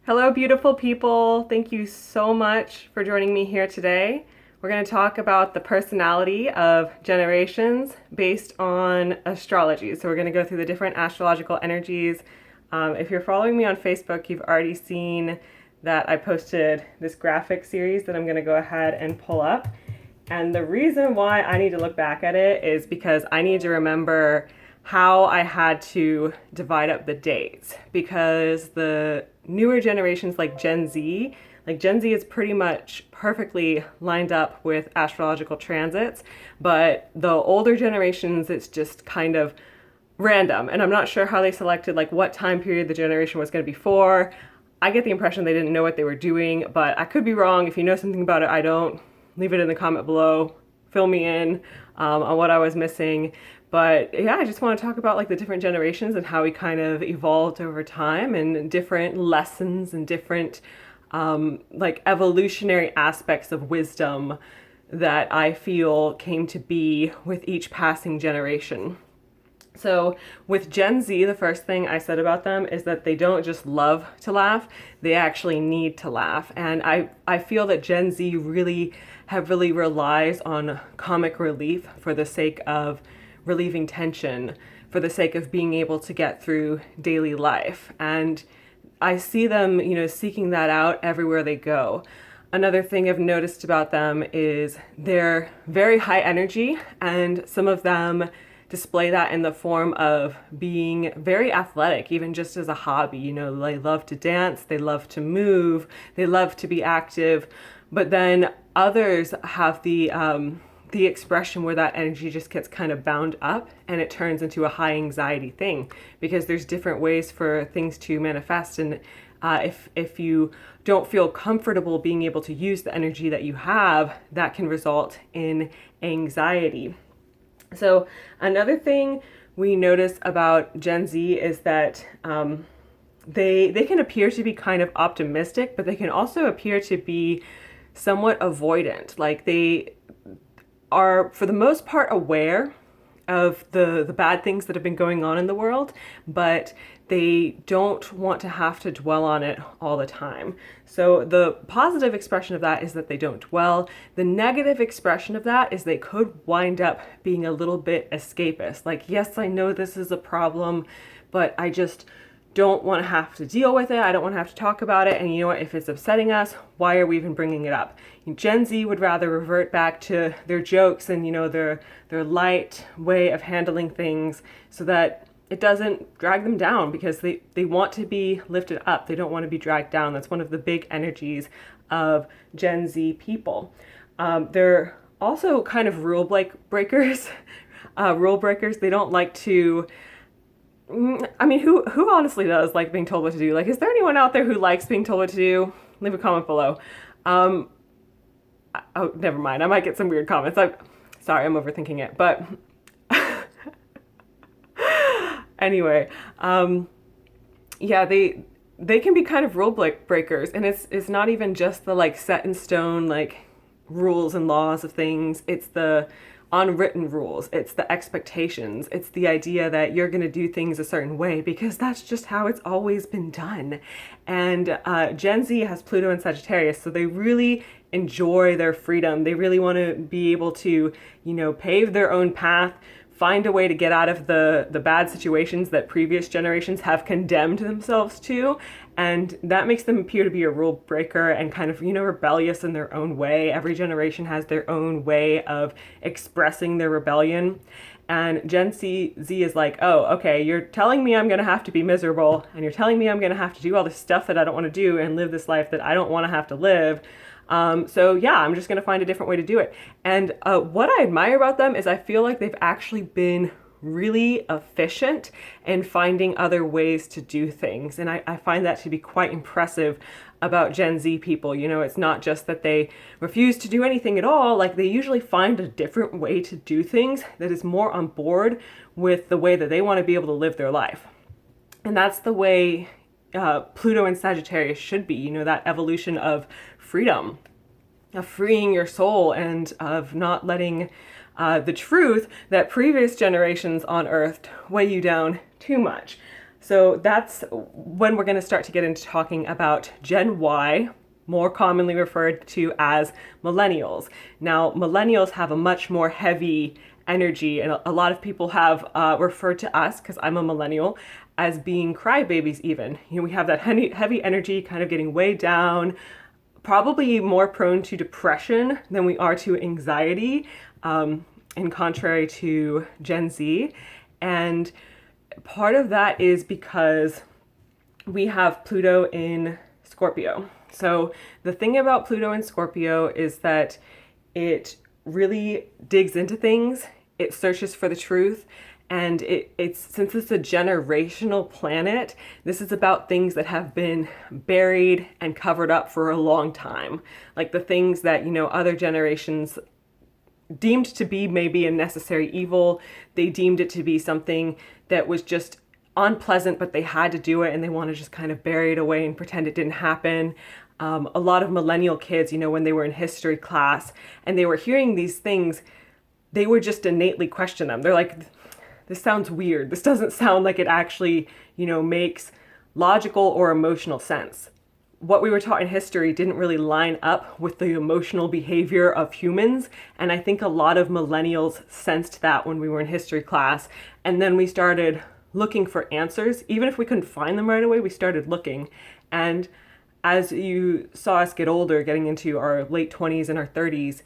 Hello, beautiful people. Thank you so much for joining me here today. We're going to talk about the personality of generations based on astrology. So we're going to go through the different astrological energies. If you're following me on Facebook, you've already seen that I posted this graphic series that I'm going to go ahead and pull up. And the reason why I need to look back at it is because I need to remember how I had to divide up the dates, because the newer generations like Gen Z is pretty much perfectly lined up with astrological transits, but the older generations, it's just kind of random. And I'm not sure how they selected like what time period the generation was going to be for. I get the impression they didn't know what they were doing, but I could be wrong. If you know something about it, I don't. Leave it in the comment below. Fill me in on what I was missing. But yeah, I just want to talk about like the different generations and how we kind of evolved over time, and different lessons and different like evolutionary aspects of wisdom that I feel came to be with each passing generation. So with Gen Z, the first thing I said about them is that they don't just love to laugh, they actually need to laugh. And I feel that Gen Z really heavily relies on comic relief for the sake of relieving tension, for the sake of being able to get through daily life. And I see them, seeking that out everywhere they go. Another thing I've noticed about them is they're very high energy, and some of them display that in the form of being very athletic, even just as a hobby. They love to dance, they love to move, they love to be active. But then others have the expression where that energy just gets kind of bound up and it turns into a high anxiety thing, because there's different ways for things to manifest. And if you don't feel comfortable being able to use the energy that you have, that can result in anxiety. So another thing we notice about Gen Z is that they can appear to be kind of optimistic, but they can also appear to be somewhat avoidant. Like they are, for the most part, aware of the bad things that have been going on in the world, but they don't want to have to dwell on it all the time. So the positive expression of that is that they don't dwell. The negative expression of that is they could wind up being a little bit escapist. Like, yes, I know this is a problem, but I just don't want to have to deal with it. I don't want to have to talk about it. And you know what? If it's upsetting us, why are we even bringing it up? Gen Z would rather revert back to their jokes and, their light way of handling things, so that it doesn't drag them down, because they want to be lifted up. They don't want to be dragged down. That's one of the big energies of Gen Z people. They're also kind of rule breakers. Rule breakers. They don't like to. I mean, who honestly does like being told what to do? Like, is there anyone out there who likes being told what to do? Leave a comment below. Oh, never mind. I might get some weird comments. Sorry, I'm overthinking it. But anyway, yeah, they can be kind of rule breakers, and it's not even just the like set in stone like rules and laws of things. It's the unwritten rules, it's the expectations, it's the idea that you're going to do things a certain way because that's just how it's always been done. And Gen Z has Pluto and Sagittarius, so they really enjoy their freedom. They really want to be able to, pave their own path, find a way to get out of the bad situations that previous generations have condemned themselves to. And that makes them appear to be a rule breaker and kind of, rebellious in their own way. Every generation has their own way of expressing their rebellion. And Gen Z is like, oh, okay, you're telling me I'm going to have to be miserable, and you're telling me I'm going to have to do all this stuff that I don't want to do and live this life that I don't want to have to live. So yeah, I'm just going to find a different way to do it. And what I admire about them is I feel like they've actually been really efficient in finding other ways to do things. And I find that to be quite impressive about Gen Z people. It's not just that they refuse to do anything at all. Like, they usually find a different way to do things that is more on board with the way that they want to be able to live their life. And that's the way Pluto and Sagittarius should be, that evolution of freedom, of freeing your soul, and of not letting the truth that previous generations on Earth weigh you down too much. So that's when we're going to start to get into talking about Gen Y, more commonly referred to as millennials. Now, millennials have a much more heavy energy, and a lot of people have referred to us, because I'm a millennial, as being crybabies even. We have that heavy energy kind of getting way down, probably more prone to depression than we are to anxiety, in contrary to Gen Z. And part of that is because we have Pluto in Scorpio. So the thing about Pluto in Scorpio is that it really digs into things, it searches for the truth, and it's since it's a generational planet, this is about things that have been buried and covered up for a long time. Like the things that, other generations deemed to be maybe a necessary evil. They deemed it to be something that was just unpleasant, but they had to do it and they want to just kind of bury it away and pretend it didn't happen. A lot of millennial kids, when they were in history class and they were hearing these things, they would just innately question them. They're like, this sounds weird. This doesn't sound like it actually, makes logical or emotional sense. What we were taught in history didn't really line up with the emotional behavior of humans. And I think a lot of millennials sensed that when we were in history class. And then we started looking for answers. Even if we couldn't find them right away, we started looking. And as you saw us get older, getting into our late 20s and our 30s,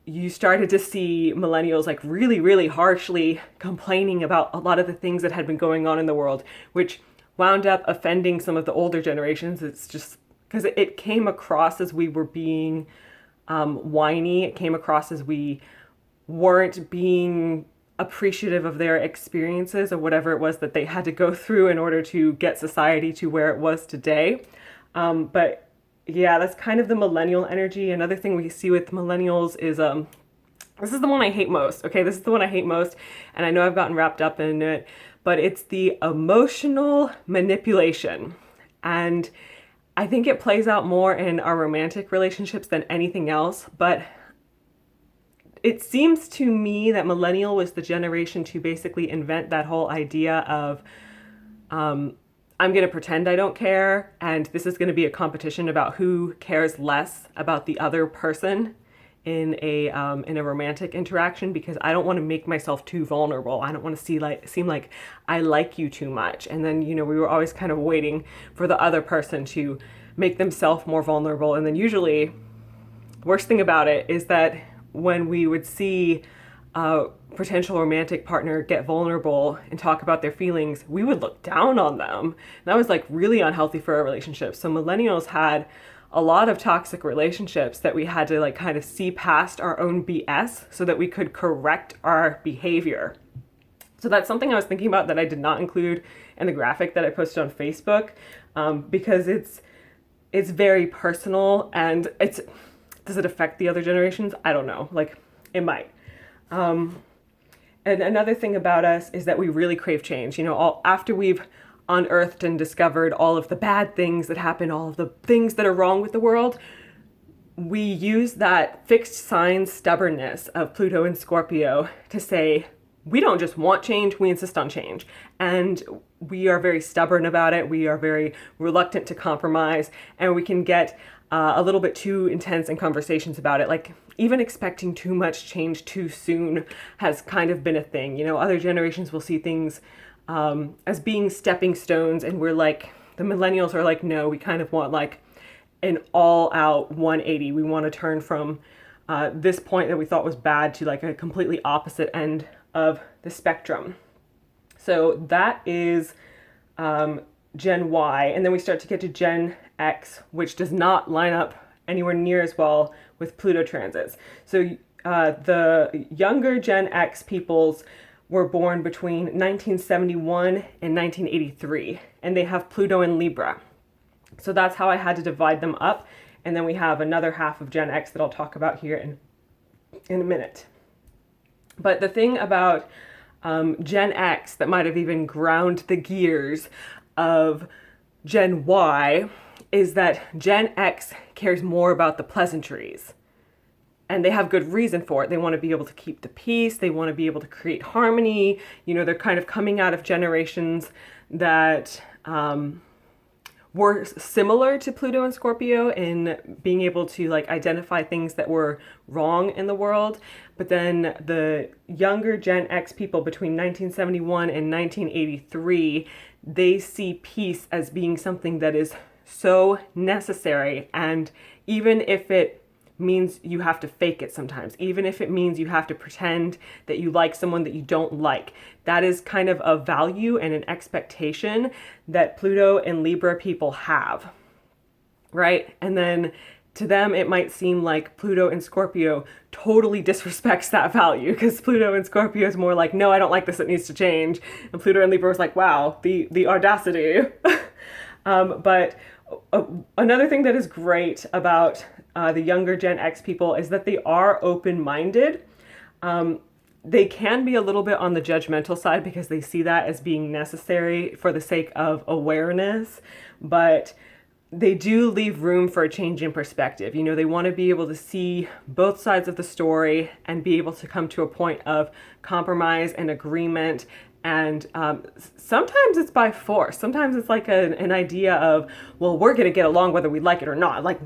you started to see millennials like really, really harshly complaining about a lot of the things that had been going on in the world, which wound up offending some of the older generations. It's just because it came across as we were being whiny. It came across as we weren't being appreciative of their experiences or whatever it was that they had to go through in order to get society to where it was today. But yeah, that's kind of the millennial energy. Another thing we see with millennials is this is the one I hate most. Okay, this is the one I hate most, and I know I've gotten wrapped up in it, but it's the emotional manipulation. And I think it plays out more in our romantic relationships than anything else, but it seems to me that millennial was the generation to basically invent that whole idea of I'm going to pretend I don't care, and this is going to be a competition about who cares less about the other person in a romantic interaction, because I don't want to make myself too vulnerable. I don't want to seem like I like you too much. And then, we were always kind of waiting for the other person to make themselves more vulnerable. And then usually, worst thing about it is that when we would see a potential romantic partner get vulnerable and talk about their feelings, we would look down on them. And that was like really unhealthy for our relationship. So millennials had a lot of toxic relationships that we had to like kind of see past our own BS so that we could correct our behavior. So that's something I was thinking about that I did not include in the graphic that I posted on Facebook, because it's very personal, and does it affect the other generations? I don't know, like it might. And another thing about us is that we really crave change. After we've unearthed and discovered all of the bad things that happen, all of the things that are wrong with the world, we use that fixed sign stubbornness of Pluto and Scorpio to say, we don't just want change, we insist on change. And we are very stubborn about it. We are very reluctant to compromise, and we can get a little bit too intense in conversations about it. Like even expecting too much change too soon has kind of been a thing. Other generations will see things as being stepping stones, and we're like, the millennials are like, no, we kind of want like an all-out 180. We want to turn from this point that we thought was bad to like a completely opposite end of the spectrum. So that is Gen Y, and then we start to get to Gen X, which does not line up anywhere near as well with Pluto transits. So the younger Gen X peoples were born between 1971 and 1983, and they have Pluto in Libra. So that's how I had to divide them up. And then we have another half of Gen X that I'll talk about here in a minute. But the thing about Gen X that might have even ground the gears of Gen Y is that Gen X cares more about the pleasantries. And they have good reason for it. They want to be able to keep the peace. They want to be able to create harmony. They're kind of coming out of generations that were similar to Pluto and Scorpio in being able to like identify things that were wrong in the world. But then the younger Gen X people between 1971 and 1983, they see peace as being something that is so necessary. And even if it means you have to fake it sometimes, even if it means you have to pretend that you like someone that you don't like, that is kind of a value and an expectation that Pluto and Libra people have, right? And then to them, it might seem like Pluto and Scorpio totally disrespects that value, because Pluto and Scorpio is more like, no, I don't like this, it needs to change. And Pluto and Libra is like, wow, the audacity. But another thing that is great about the younger Gen X people is that they are open-minded. They can be a little bit on the judgmental side because they see that as being necessary for the sake of awareness, but they do leave room for a change in perspective. You know, they want to be able to see both sides of the story and be able to come to a point of compromise and agreement. And sometimes it's by force. Sometimes it's like an idea of, well, we're going to get along whether we like it or not. Like,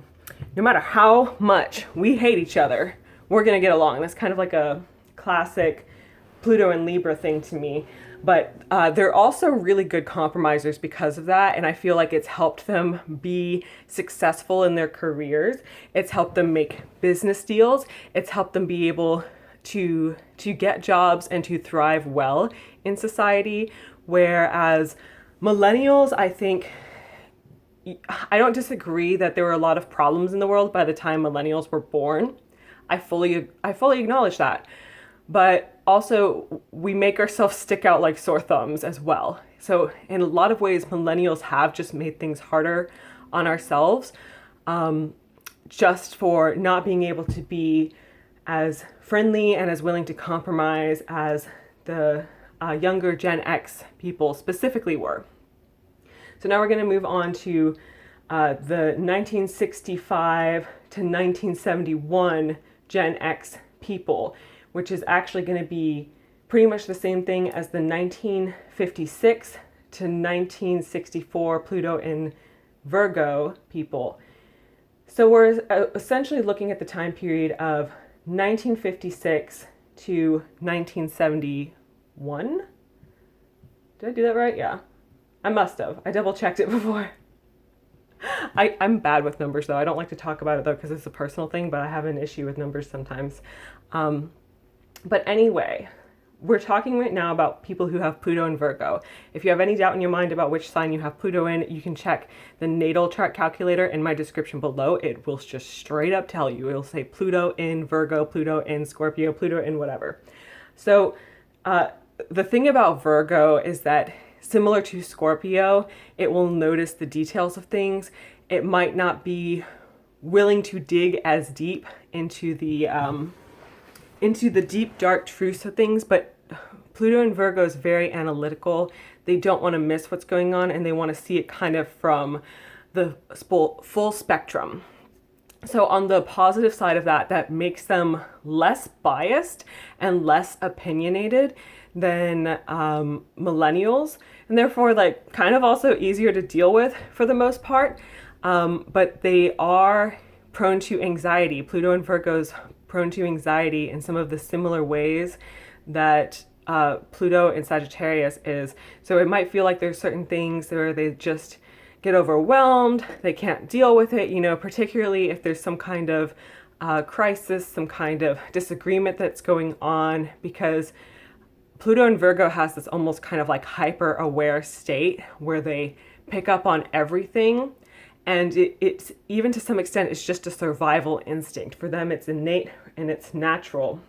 no matter how much we hate each other, we're going to get along. That's kind of like a classic Pluto and Libra thing to me. But they're also really good compromisers because of that. And I feel like it's helped them be successful in their careers. It's helped them make business deals. It's helped them be able to get jobs and to thrive well in society. Whereas millennials, I think, I don't disagree that there were a lot of problems in the world by the time millennials were born. I fully acknowledge that. But also, we make ourselves stick out like sore thumbs as well. So in a lot of ways, millennials have just made things harder on ourselves, just for not being able to be as friendly and as willing to compromise as the younger Gen X people specifically were. So now we're going to move on to the 1965 to 1971 Gen X people, which is actually going to be pretty much the same thing as the 1956 to 1964 Pluto and Virgo people. So we're essentially looking at the time period of 1956 to 1971. Did I do that right? Yeah. I must have. I double checked it before. I'm bad with numbers though. I don't like to talk about it though because it's a personal thing, but I have an issue with numbers sometimes. But anyway, we're talking right now about people who have Pluto and Virgo. If you have any doubt in your mind about which sign you have Pluto in, you can check the natal chart calculator in my description below. It will just straight up tell you. It'll say Pluto in Virgo, Pluto in Scorpio, Pluto in whatever. So the thing about Virgo is that similar to Scorpio, it will notice the details of things. It might not be willing to dig as deep into the deep, dark truths of things, but Pluto and Virgo is very analytical. They don't want to miss what's going on, and they want to see it kind of from the full spectrum. So on the positive side of that, that makes them less biased and less opinionated than millennials, and therefore like kind of also easier to deal with for the most part. But they are prone to anxiety. Pluto and Virgo's prone to anxiety in some of the similar ways that Pluto and Sagittarius is. So it might feel like there's certain things where they just get overwhelmed, they can't deal with it, you know, particularly if there's some kind of crisis, some kind of disagreement that's going on, because Pluto and Virgo has this almost kind of like hyper aware state where they pick up on everything. And it's even to some extent, it's just a survival instinct. For them, it's innate and it's natural.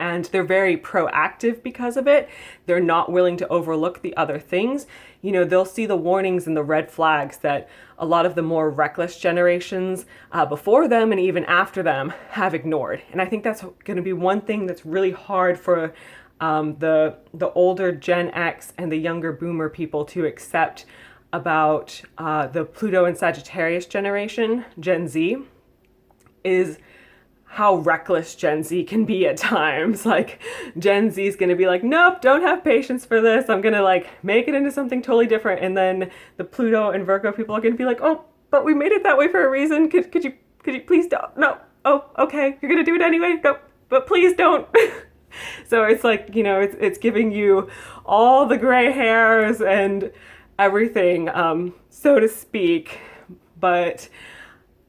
And they're very proactive because of it. They're not willing to overlook the other things. You know, they'll see the warnings and the red flags that a lot of the more reckless generations before them and even after them have ignored. And I think that's going to be one thing that's really hard for the older Gen X and the younger boomer people to accept about the Pluto and Sagittarius generation, Gen Z, is how reckless Gen Z can be at times. Like Gen Z is going to be like, nope, don't have patience for this. I'm going to like make it into something totally different. And then the Pluto and Virgo people are going to be like, oh, but we made it that way for a reason. Could you please don't? No. Oh, okay. You're going to do it anyway. No, but please don't. So it's like, you know, it's giving you all the gray hairs and everything, so to speak. But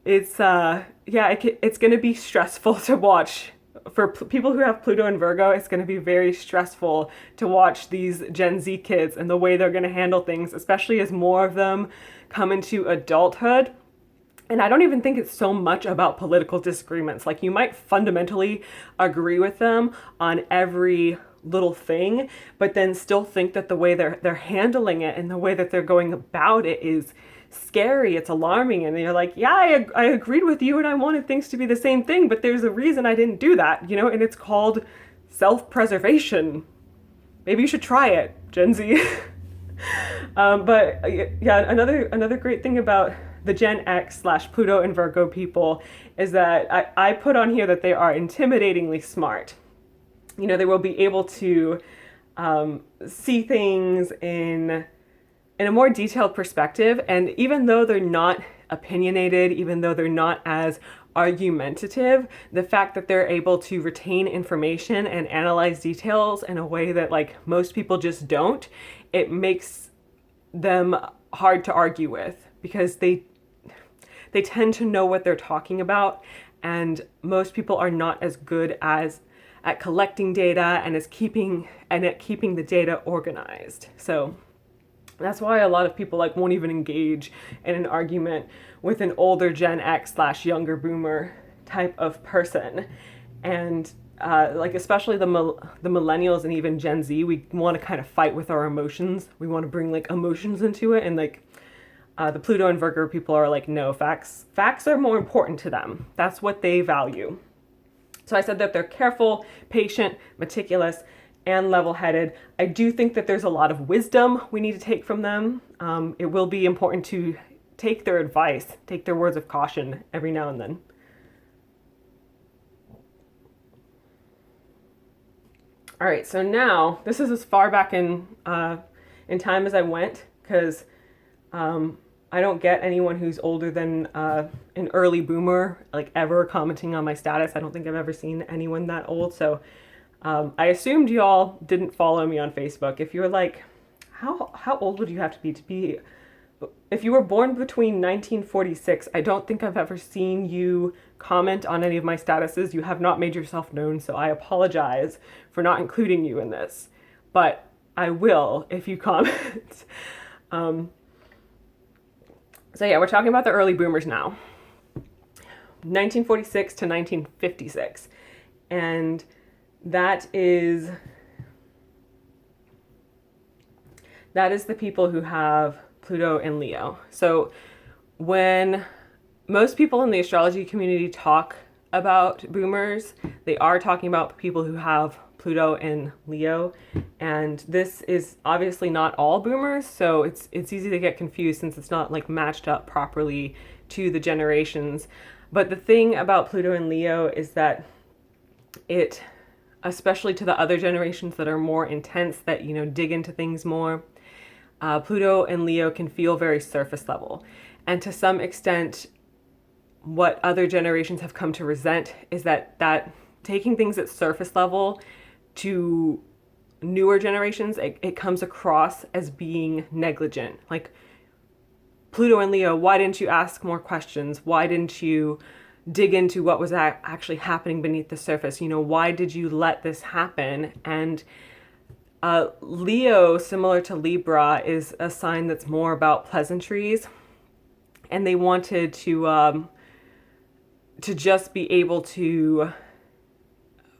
it's, it's going to be stressful to watch. For people who have Pluto and Virgo, it's going to be very stressful to watch these Gen Z kids and the way they're going to handle things, especially as more of them come into adulthood. And I don't even think it's so much about political disagreements. Like you might fundamentally agree with them on every little thing, but then still think that the way they're handling it and the way that they're going about it is scary, it's alarming, and you're like, yeah, I agreed with you and I wanted things to be the same thing, but there's a reason I didn't do that, you know, and it's called self-preservation. Maybe you should try it, Gen Z. But yeah, another great thing about the Gen X / Pluto and Virgo people is that I put on here that they are intimidatingly smart. You know, they will be able to see things in a more detailed perspective. And even though they're not opinionated, even though they're not as argumentative, the fact that they're able to retain information and analyze details in a way that like most people just don't, it makes them hard to argue with because they tend to know what they're talking about, and most people are not as good at collecting data and at keeping the data organized. So that's why a lot of people like won't even engage in an argument with an older Gen X / younger boomer type of person. And like especially the millennials and even Gen Z, we want to kind of fight with our emotions. We want to bring like emotions into it, and like the Pluto and Virgo people are like, no, facts are more important to them. That's what they value. So I said that they're careful, patient, meticulous, and level-headed. I do think that there's a lot of wisdom we need to take from them. It will be important to take their advice, take their words of caution every now and then. All right, so now this is as far back in time as I went, because I don't get anyone who's older than an early boomer like ever commenting on my status. I don't think I've ever seen anyone that old. So I assumed y'all didn't follow me on Facebook. If you're like, how old would you have to be if you were born between 1946, I don't think I've ever seen you comment on any of my statuses. You have not made yourself known, so I apologize for not including you in this. But I will if you comment. So yeah, we're talking about the early boomers now. 1946 to 1956. And that is the people who have Pluto and Leo. So when most people in the astrology community talk about boomers, they are talking about people who have Pluto and Leo. And this is obviously not all boomers, so it's easy to get confused since it's not like matched up properly to the generations. But the thing about Pluto and Leo is that it, especially to the other generations that are more intense, that, you know, dig into things more, Pluto and Leo can feel very surface level. And to some extent, what other generations have come to resent is that taking things at surface level to newer generations, it comes across as being negligent. Like, Pluto and Leo, why didn't you ask more questions? Why didn't you dig into what was actually happening beneath the surface? You know, why did you let this happen? And Leo, similar to Libra, is a sign that's more about pleasantries, and they wanted to just be able to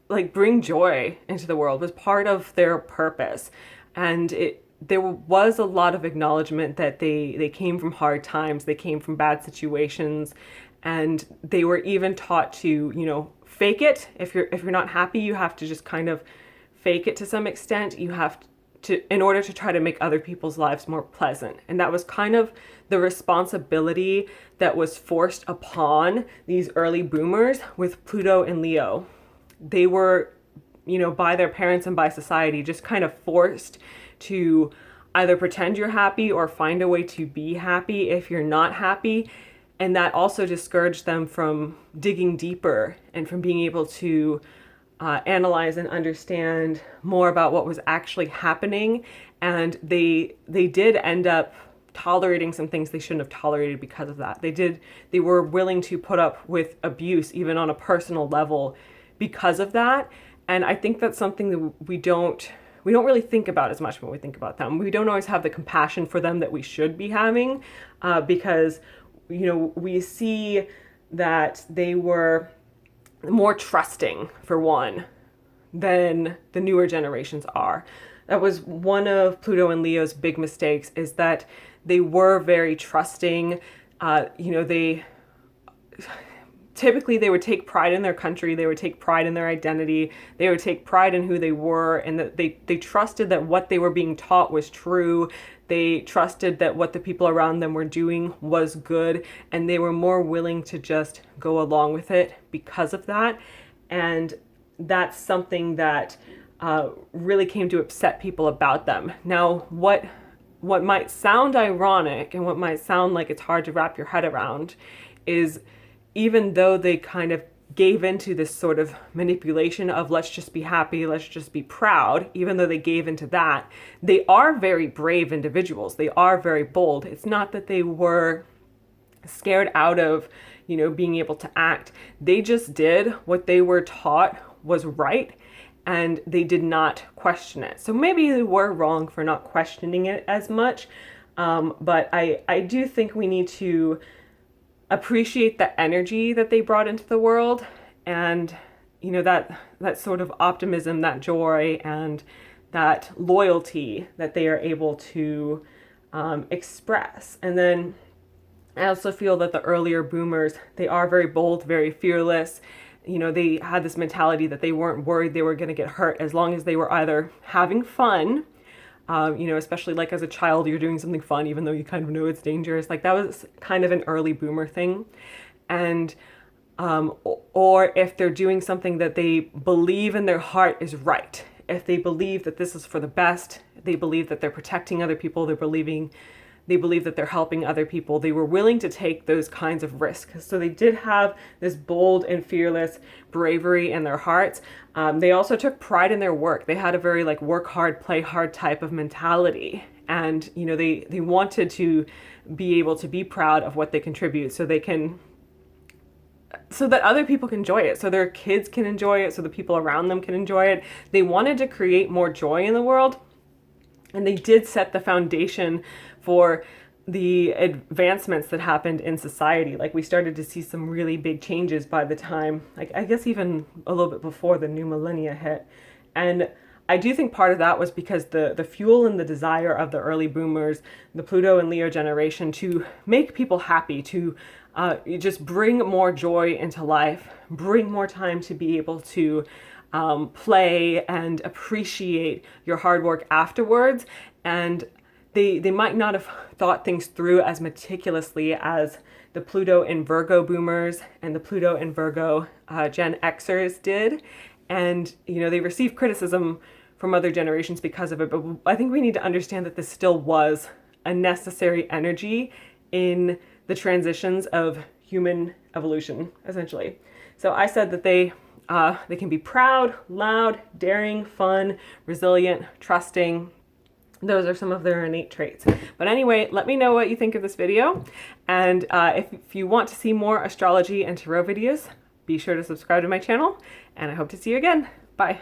like bring joy into the world, was part of their purpose. And there was a lot of acknowledgement that they came from hard times, they came from bad situations, and they were even taught to, you know, fake it. If you're not happy, you have to just kind of fake it to some extent. You have in order to try to make other people's lives more pleasant. And that was kind of the responsibility that was forced upon these early boomers with Pluto and Leo. They were, by their parents and by society, just kind of forced to either pretend you're happy or find a way to be happy if you're not happy. And that also discouraged them from digging deeper and from being able to analyze and understand more about what was actually happening. And they did end up tolerating some things they shouldn't have tolerated because of that. They were willing to put up with abuse even on a personal level because of that. And I think that's something that we don't really think about as much when we think about them. We don't always have the compassion for them that we should be having, because we see that they were more trusting, for one, than the newer generations are. That was one of Pluto and Leo's big mistakes, is that they were very trusting. Typically they would take pride in their country, they would take pride in their identity, they would take pride in who they were, and that they trusted that what they were being taught was true. They trusted that what the people around them were doing was good, and they were more willing to just go along with it because of that. And that's something that really came to upset people about them. Now, what might sound ironic and what might sound like it's hard to wrap your head around is, even though they kind of gave into this sort of manipulation of let's just be happy, let's just be proud, even though they gave into that, they are very brave individuals. They are very bold. It's not that they were scared out of, being able to act. They just did what they were taught was right, and they did not question it. So maybe they were wrong for not questioning it as much, but I do think we need to appreciate the energy that they brought into the world, and that sort of optimism, that joy, and that loyalty that they are able to express. And then I also feel that the earlier boomers, they are very bold, very fearless. They had this mentality that they weren't worried they were going to get hurt as long as they were either having fun, especially like as a child, you're doing something fun, even though you kind of know it's dangerous. Like that was kind of an early boomer thing. And, or if they're doing something that they believe in their heart is right, if they believe that this is for the best, they believe that they're protecting other people, they believe that they're helping other people, they were willing to take those kinds of risks. So they did have this bold and fearless bravery in their hearts. They also took pride in their work. They had a very work hard, play hard type of mentality. And, they wanted to be able to be proud of what they contribute so that other people can enjoy it, so their kids can enjoy it, so the people around them can enjoy it. They wanted to create more joy in the world. And they did set the foundation for the advancements that happened in society. We started to see some really big changes by the time, I guess even a little bit before the new millennia hit. And I do think part of that was because the fuel and the desire of the early boomers, the Pluto and Leo generation, to make people happy, to just bring more joy into life, bring more time to be able to play and appreciate your hard work afterwards. And they might not have thought things through as meticulously as the Pluto and Virgo boomers and the Pluto and Virgo Gen Xers did. And, they received criticism from other generations because of it. But I think we need to understand that this still was a necessary energy in the transitions of human evolution, essentially. So I said that they can be proud, loud, daring, fun, resilient, trusting. Those are some of their innate traits. But anyway, let me know what you think of this video. And if you want to see more astrology and tarot videos, be sure to subscribe to my channel. And I hope to see you again. Bye.